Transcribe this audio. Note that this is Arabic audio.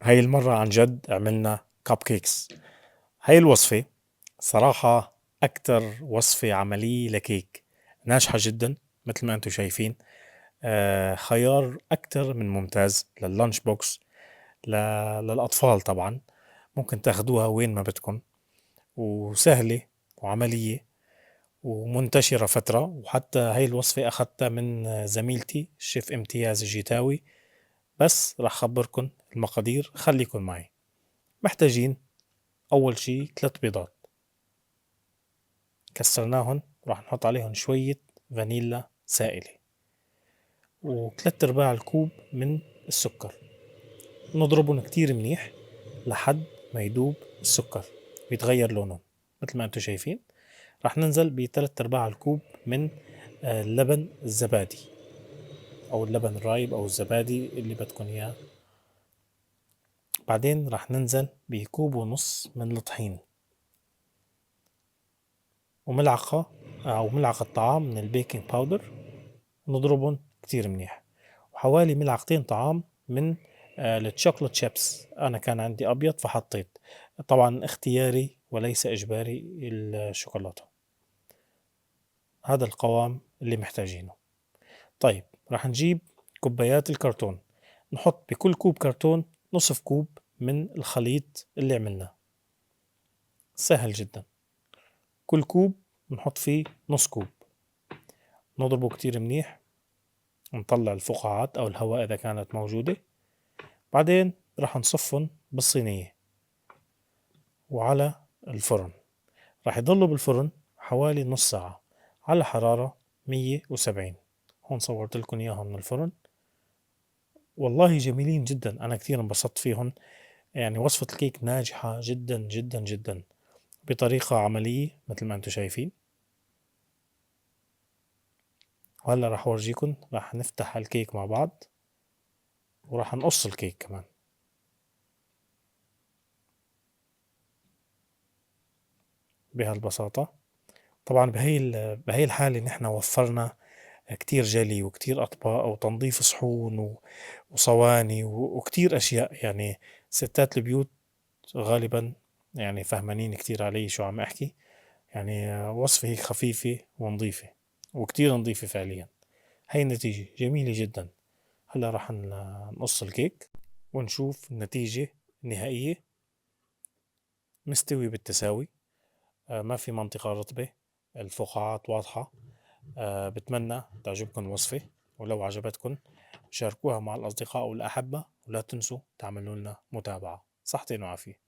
هاي المرة عن جد عملنا كب كيكس. هاي الوصفة صراحة أكتر وصفة عملية لكيك، ناجحة جدا مثل ما أنتم شايفين. خيار أكتر من ممتاز لللانش بوكس، للأطفال طبعا. ممكن تاخدوها وين ما بدكم، وسهلة وعملية ومنتشرة فترة. وحتى هاي الوصفة أخذتها من زميلتي الشيف امتياز الجيتاوي. بس راح خبركن المقادير، خليكن معي. محتاجين أول شي 3 بيضات كسرناهن، راح نحط عليهم شوية فانيلا سائلة، و3/4 الكوب من السكر. نضربهم كتير منيح لحد ما يدوب السكر ويتغير لونه مثل ما انتم شايفين. راح ننزل ب3/4 الكوب من اللبن الزبادي أو اللبن الرايب أو الزبادي اللي بدكن إياه. بعدين راح ننزل بكوب ونص من الطحين، وملعقة أو ملعقة طعام من البيكنج باودر. نضربهم كتير منيح، وحوالي ملعقتين طعام من التشوكولات شيبس. أنا كان عندي أبيض فحطيت، طبعا اختياري وليس إجباري الشوكولاتة. هذا القوام اللي محتاجينه. طيب راح نجيب كوبايات الكرتون، نحط بكل كوب كرتون نصف كوب من الخليط اللي عملناه. سهل جدا، كل كوب نحط فيه نص كوب. نضربه كتير منيح، نطلع الفقاعات أو الهواء إذا كانت موجودة. بعدين راح نصفن بالصينية وعلى الفرن. راح يضلوا بالفرن حوالي نص ساعة على حرارة 170. هون صورت لكم إياهم من الفرن، والله جميلين جدا، أنا كثير انبسطت فيهم. يعني وصفة الكيك ناجحة جدا جدا جدا بطريقة عملية مثل ما أنتم شايفين. وهلا راح أورجيكم، راح نفتح الكيك مع بعض وراح نقص الكيك كمان بهالبساطة. طبعا بهي الحالة نحن وفرنا كتير جلي وكتير أطباق وتنظيف صحون وصواني وكتير أشياء. يعني ستات البيوت غالبا يعني فهمانين كتير علي شو عم أحكي. يعني وصفة هيك خفيفة ونظيفة وكتير نظيفة فعليا. هاي النتيجة جميلة جدا. هلا راح نقص الكيك ونشوف النتيجة النهائية. مستوي بالتساوي، ما في منطقة رطبة، الفقاعات واضحة. بتمنى تعجبكم الوصفة، ولو عجبتكم شاركوها مع الأصدقاء والأحبة، ولا تنسوا تعملوا لنا متابعة. صحتين وعافية.